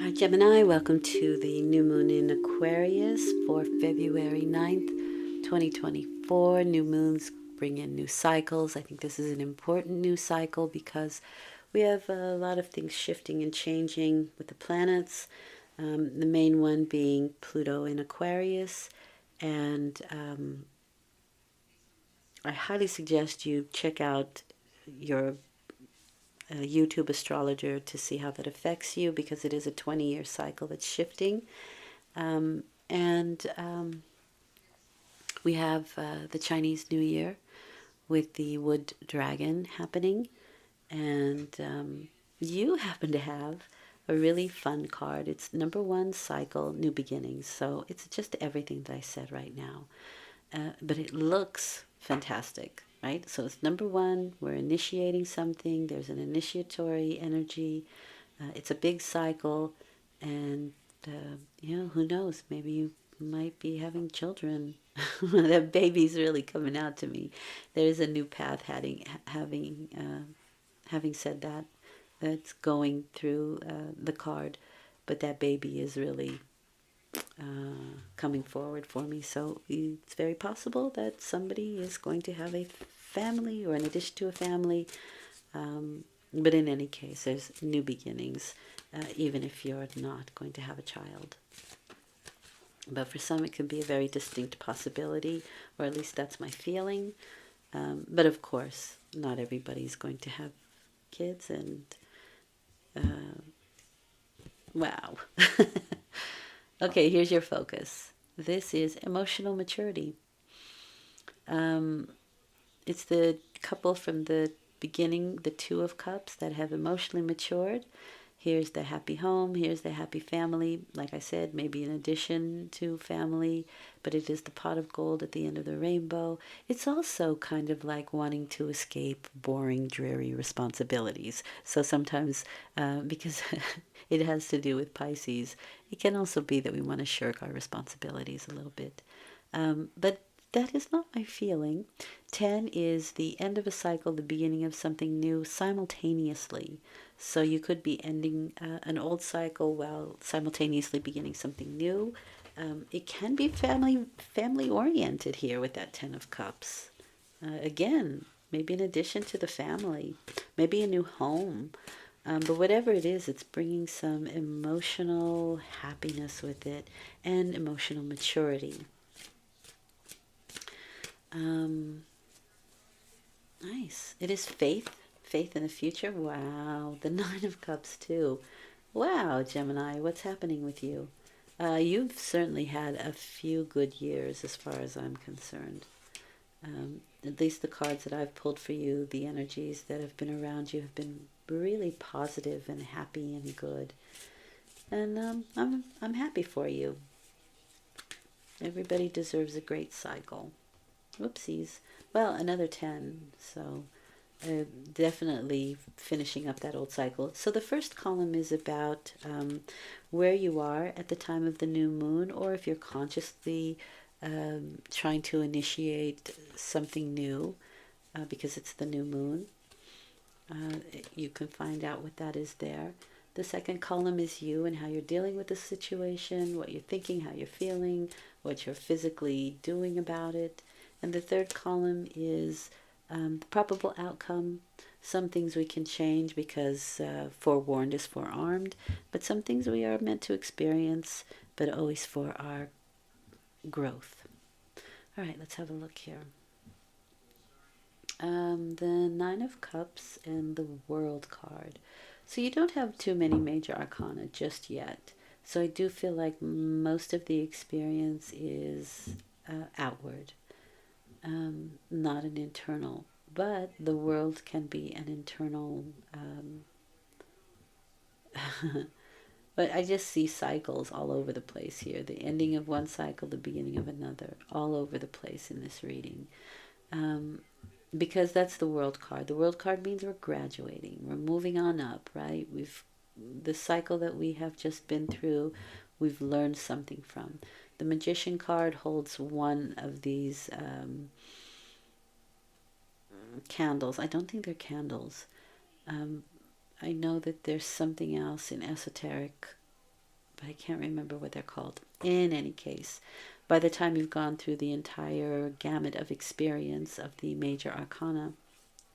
Hi Gemini, welcome to the new moon in Aquarius for February 9th, 2024. New moons bring in new cycles. I think this is an important new cycle because we have a lot of things shifting and changing with the planets. The main one being Pluto in Aquarius. And I highly suggest you check out your YouTube astrologer to see how that affects you, because it is a 20-year cycle that's shifting. And we have the Chinese New Year with the wood dragon happening. And you happen to have a really fun card. It's number one, cycle, new beginnings. So it's just everything that I said right now. But it looks fantastic, right? So it's number one, we're initiating something. There's an initiatory energy. It's a big cycle. And, who knows? Maybe you might be having children. That baby's really coming out to me. There's a new path having said that, that's going through the card. But that baby is really coming forward for me. So it's very possible that somebody is going to have a family or an addition to a family. But in any case, there's new beginnings, even if you're not going to have a child. But for some, it can be a very distinct possibility, or at least that's my feeling. But of course, not everybody's going to have kids, and wow. Okay, here's your focus. This is emotional maturity. It's the couple from the beginning, the Two of Cups, that have emotionally matured. Here's the happy home. Here's the happy family. Like I said, maybe in addition to family, but it is the pot of gold at the end of the rainbow. It's also kind of like wanting to escape boring, dreary responsibilities. So sometimes, because it has to do with Pisces, it can also be that we want to shirk our responsibilities a little bit. But that is not my feeling. 10 is the end of a cycle, the beginning of something new simultaneously. So you could be ending an old cycle while simultaneously beginning something new. It can be family oriented here with that 10 of Cups. Again, maybe in addition to the family, maybe a new home. But whatever it is, it's bringing some emotional happiness with it and emotional maturity. Nice. It is faith. Faith in the future. Wow. The Nine of Cups, too. Wow, Gemini, what's happening with you? You've certainly had a few good years as far as I'm concerned. At least the cards that I've pulled for you, the energies that have been around you have been really positive and happy and good. And I'm happy for you. Everybody deserves a great cycle. Whoopsies. Well, another 10, so definitely finishing up that old cycle. So the first column is about where you are at the time of the new moon, or if you're consciously trying to initiate something new because it's the new moon. You can find out what that is there. The second column is you and how you're dealing with the situation, what you're thinking, how you're feeling, what you're physically doing about it. And the third column is the probable outcome. Some things we can change because forewarned is forearmed, but some things we are meant to experience, but always for our growth. All right, let's have a look here. The Nine of Cups and the World card. So you don't have too many major arcana just yet. So I do feel like most of the experience is outward, not an internal. But the world can be an internal. But I just see cycles all over the place here. The ending of one cycle, the beginning of another, all over the place in this reading. Because that's the world card. The world card means we're graduating. We're moving on up, right? The cycle that we have just been through, we've learned something from. The Magician card holds one of these candles. I don't think they're candles. I know that there's something else in esoteric but I can't remember what they're called. In any case, by the time you've gone through the entire gamut of experience of the major arcana,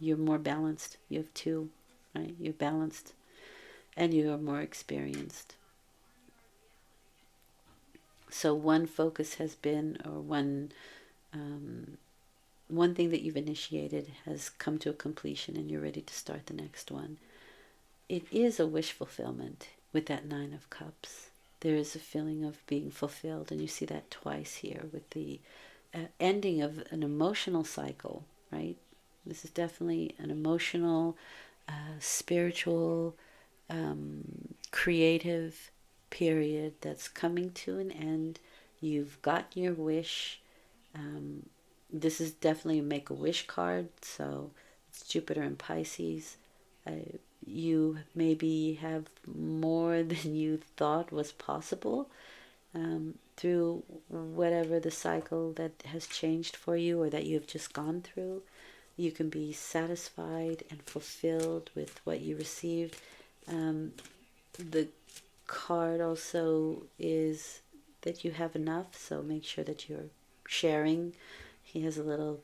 you're more balanced. You have two, right? You're balanced and you are more experienced. So one focus has been, or one thing that you've initiated has come to a completion and you're ready to start the next one. It is a wish fulfillment with that Nine of Cups. There is a feeling of being fulfilled, and you see that twice here with the ending of an emotional cycle, right? This is definitely an emotional, spiritual, creative period that's coming to an end. You've got your wish. This is definitely a Make-A-Wish card, so it's Jupiter and Pisces. You maybe have more than you thought was possible through whatever the cycle that has changed for you or that you've just gone through. You can be satisfied and fulfilled with what you received. The card also is that you have enough, so make sure that you're sharing. He has a little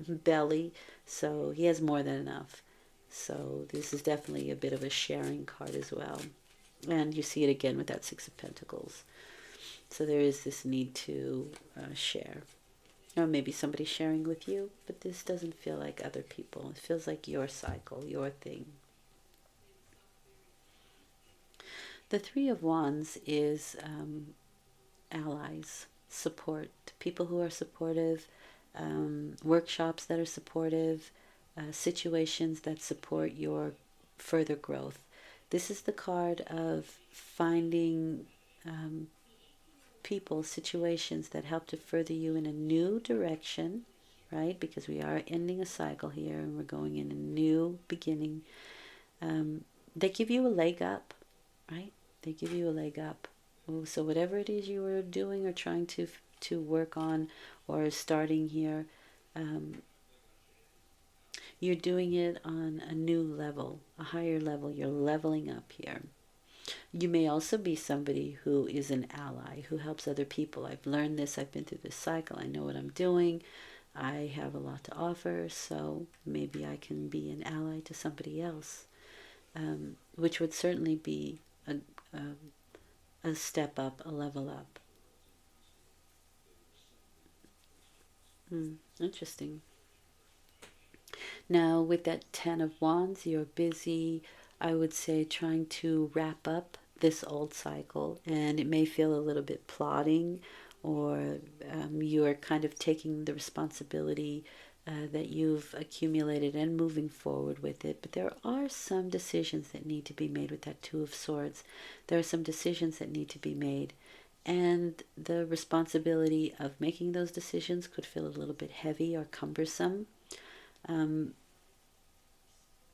belly, so he has more than enough. So this is definitely a bit of a sharing card as well. And you see it again with that Six of Pentacles. So there is this need to share. Or maybe somebody's sharing with you, but this doesn't feel like other people. It feels like your cycle, your thing. The Three of Wands is allies, support, people who are supportive, workshops that are supportive, situations that support your further growth. This is the card of finding people, situations that help to further you in a new direction, right? Because we are ending a cycle here and we're going in a new beginning. They give you a leg up, right? They give you a leg up. So whatever it is you were doing or trying to work on or starting here, you're doing it on a new level, a higher level. You're leveling up here. You may also be somebody who is an ally, who helps other people. I've learned this. I've been through this cycle. I know what I'm doing. I have a lot to offer, so maybe I can be an ally to somebody else, which would certainly be a step up, a level up. Interesting. Now, with that Ten of Wands, you're busy, I would say, trying to wrap up this old cycle, and it may feel a little bit plodding, or you are kind of taking the responsibility that you've accumulated and moving forward with it. But there are some decisions that need to be made with that Two of Swords. There are some decisions that need to be made. And the responsibility of making those decisions could feel a little bit heavy or cumbersome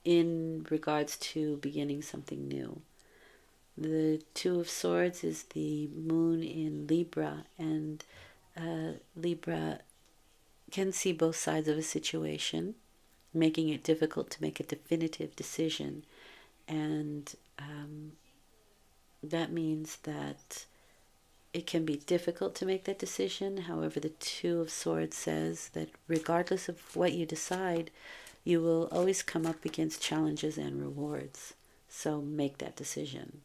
in regards to beginning something new. The Two of Swords is the moon in Libra, and Libra can see both sides of a situation, making it difficult to make a definitive decision. And that means that it can be difficult to make that decision. However, the Two of Swords says that regardless of what you decide, you will always come up against challenges and rewards. So make that decision.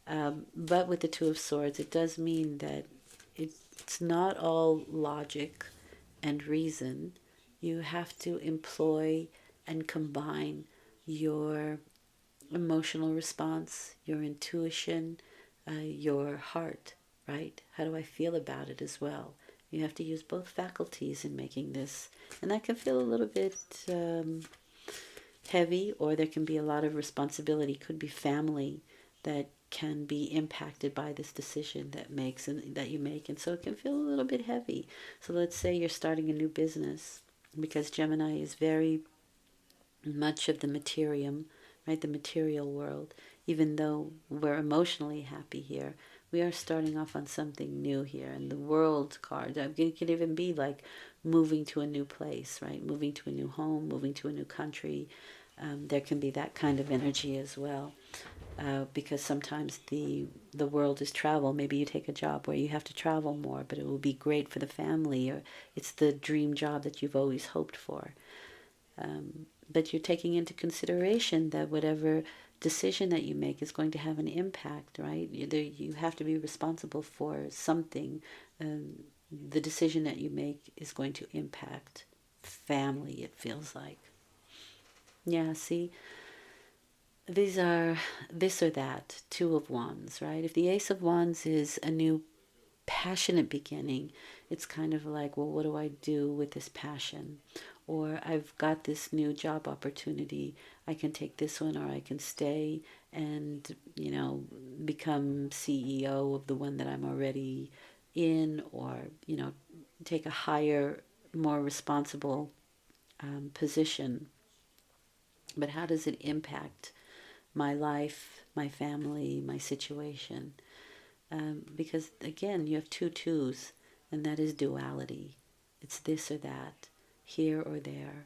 But with the Two of Swords, it does mean that it's not all logic and reason. You have to employ and combine your emotional response, your intuition, your heart, right? How do I feel about it as well? You have to use both faculties in making this. And that can feel a little bit heavy, or there can be a lot of responsibility. Could be family that can be impacted by this decision that you make. And so it can feel a little bit heavy. So let's say you're starting a new business, because Gemini is very much of the materium, right? The material world. Even though we're emotionally happy here, we are starting off on something new here. And the World card, it could even be like moving to a new place, right? Moving to a new home, moving to a new country. There can be that kind of energy as well. because sometimes the world is travel. Maybe you take a job where you have to travel more, but it will be great for the family, or it's the dream job that you've always hoped for. But you're taking into consideration that whatever decision that you make is going to have an impact, right? You have to be responsible for something. The decision that you make is going to impact family, it feels like. Yeah, see, these are this or that, Two of Wands, right? If the Ace of Wands is a new passionate beginning, it's kind of like, well, what do I do with this passion? Or I've got this new job opportunity. I can take this one, or I can stay and, become CEO of the one that I'm already in, or, take a higher, more responsible position. But how does it impact my life, my family, my situation? Because again, you have two twos, and that is duality. It's this or that, here or there.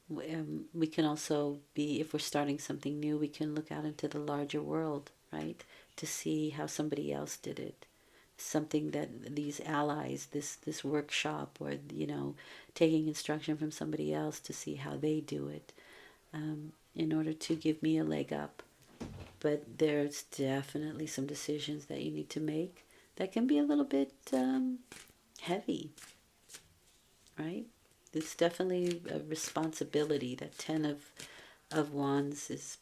We can also be, if we're starting something new, we can look out into the larger world, right? To see how somebody else did it. Something that these allies, this workshop, or, taking instruction from somebody else to see how they do it, in order to give me a leg up. But there's definitely some decisions that you need to make that can be a little bit heavy, right? It's definitely a responsibility. That Ten of Wands is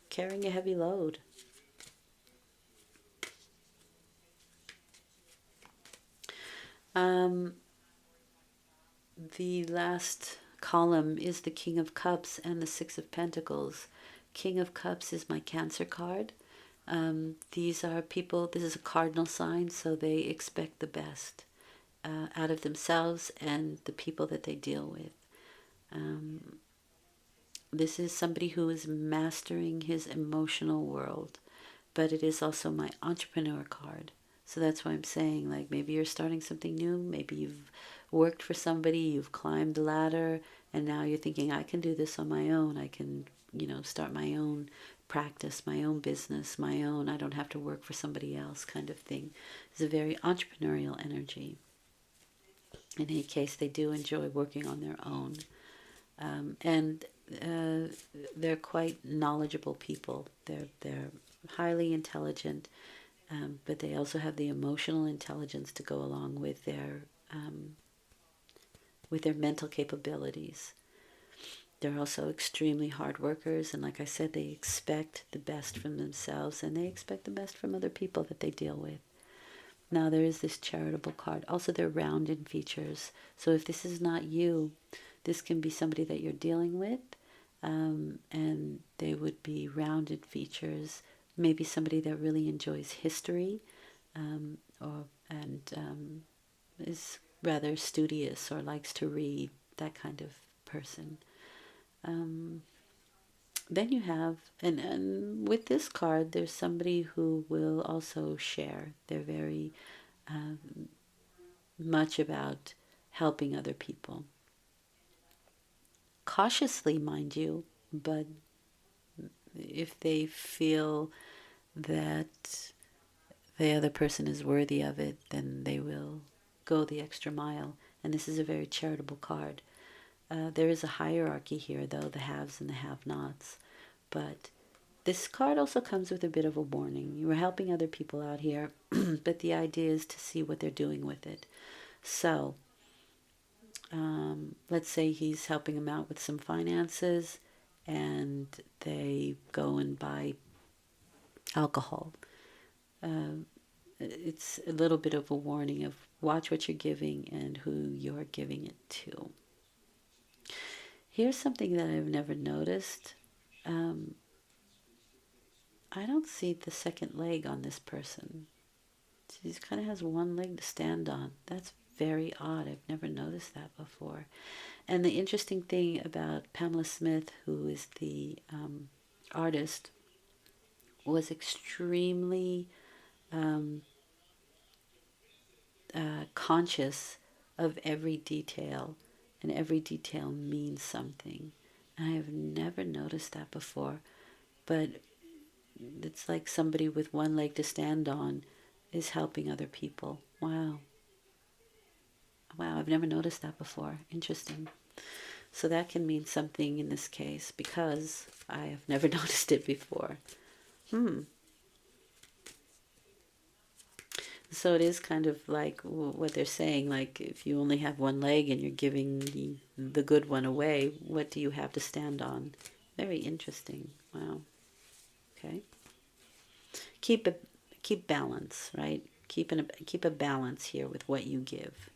carrying a heavy load. Um, the last column is the King of Cups and the Six of Pentacles. King of Cups is my Cancer card. These are people, this is a cardinal sign, so they expect the best out of themselves and the people that they deal with. This is somebody who is mastering his emotional world, but it is also my entrepreneur card. So that's why I'm saying, like, maybe you're starting something new. Maybe you've worked for somebody, you've climbed the ladder, and now you're thinking, I can do this on my own. I can, start my own practice, my own business, my own, I don't have to work for somebody else kind of thing. It's a very entrepreneurial energy. In any case, they do enjoy working on their own. And they're quite knowledgeable people. They're highly intelligent, but they also have the emotional intelligence to go along with their mental capabilities. They're also extremely hard workers, and like I said, they expect the best from themselves, and they expect the best from other people that they deal with. Now there is this charitable card. Also, they're round in features. So if this is not you, this can be somebody that you're dealing with, and they would be rounded features. Maybe somebody that really enjoys history, and is rather studious or likes to read, that kind of person. Then you have, and with this card, there's somebody who will also share. They're very much about helping other people. Cautiously, mind you, but if they feel that the other person is worthy of it, then they will go the extra mile. And this is a very charitable card. There is a hierarchy here, though, the haves and the have-nots. But this card also comes with a bit of a warning. You are helping other people out here, but the idea is to see what they're doing with it. So, let's say he's helping him out with some finances, and they go and buy alcohol. It's a little bit of a warning of watch what you're giving and who you're giving it to. Here's something that I've never noticed. I don't see the second leg on this person. She kind of has one leg to stand on. That's very odd. I've never noticed that before. And the interesting thing about Pamela Smith, who is the artist, was extremely conscious of every detail, and every detail means something. And I have never noticed that before. but it's like somebody with one leg to stand on is helping other people. Wow. Wow, I've never noticed that before. Interesting. So that can mean something in this case because I have never noticed it before. So it is kind of like what they're saying, like if you only have one leg and you're giving the good one away, what do you have to stand on? Very interesting. Wow. Okay. Keep a keep balance, right? Keep a balance here with what you give.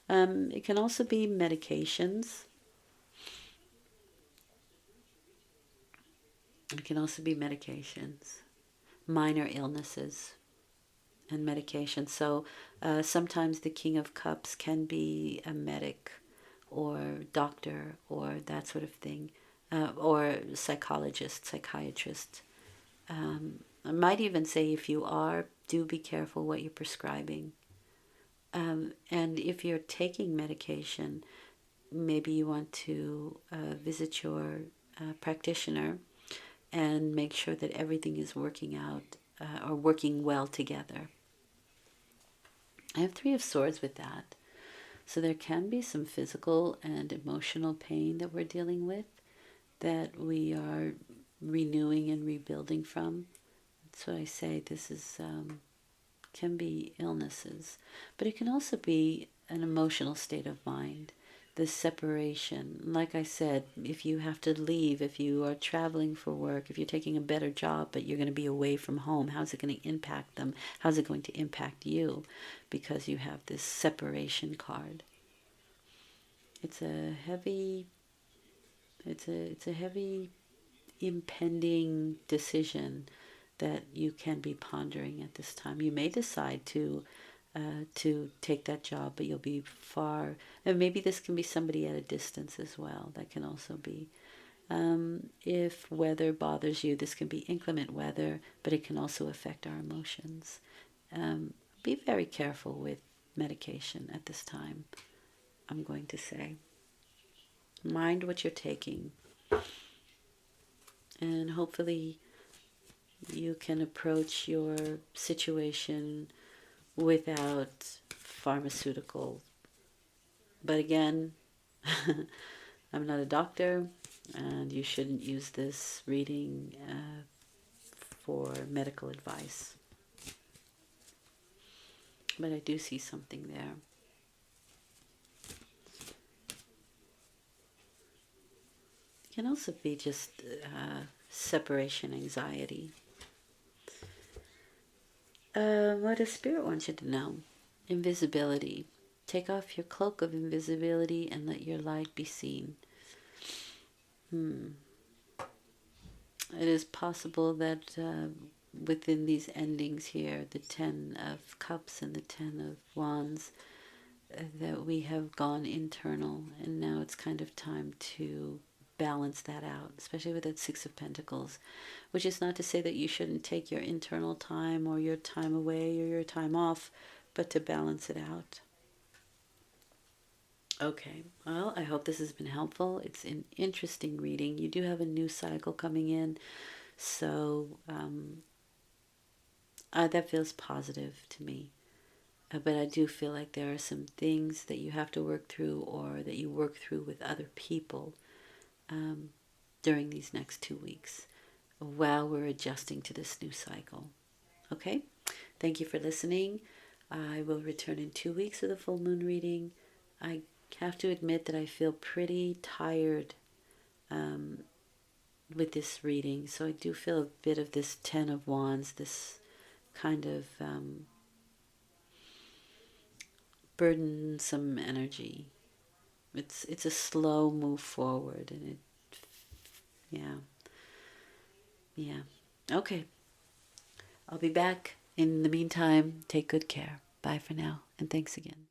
It can also be medications. It can also be medications, minor illnesses, and medication. So sometimes the King of Cups can be a medic or doctor or that sort of thing, or psychologist, psychiatrist. I might even say if you are, do be careful what you're prescribing. And if you're taking medication, maybe you want to visit your practitioner and make sure that everything is working out or working well together. I have Three of Swords with that. So there can be some physical and emotional pain that we're dealing with that we are renewing and rebuilding from. So I say this is can be illnesses, but it can also be an emotional state of mind. The separation, like I said, if you have to leave, if you are traveling for work, if you're taking a better job, but you're going to be away from home, how's it going to impact them? How's it going to impact you? Because you have this separation card. It's a heavy, it's a heavy impending decision that you can be pondering at this time. You may decide to take that job, but you'll be far. And maybe this can be somebody at a distance as well. That can also be. If weather bothers you, this can be inclement weather, but it can also affect our emotions. Be very careful with medication at this time, I'm going to say. Mind what you're taking. And hopefully you can approach your situation without pharmaceutical. But again, I'm not a doctor, and you shouldn't use this reading for medical advice. But I do see something there. It can also be just separation anxiety. What does Spirit want you to know? Invisibility. Take off your cloak of invisibility and let your light be seen. It is possible that within these endings here, the Ten of Cups and the Ten of Wands, that we have gone internal, and now it's kind of time to balance that out, especially with that Six of Pentacles, which is not to say that you shouldn't take your internal time or your time away or your time off, but to balance it out. Okay, well, I hope this has been helpful. It's an interesting reading. You do have a new cycle coming in, so that feels positive to me. But I do feel like there are some things that you have to work through or that you work through with other people during these next 2 weeks while we're adjusting to this new cycle. Okay? Thank you for listening. I will return in 2 weeks with a full moon reading. I have to admit that I feel pretty tired with this reading. So I do feel a bit of this Ten of Wands, this kind of burdensome energy. It's a slow move forward, and yeah. Okay. I'll be back. In the meantime, take good care. Bye for now, and thanks again.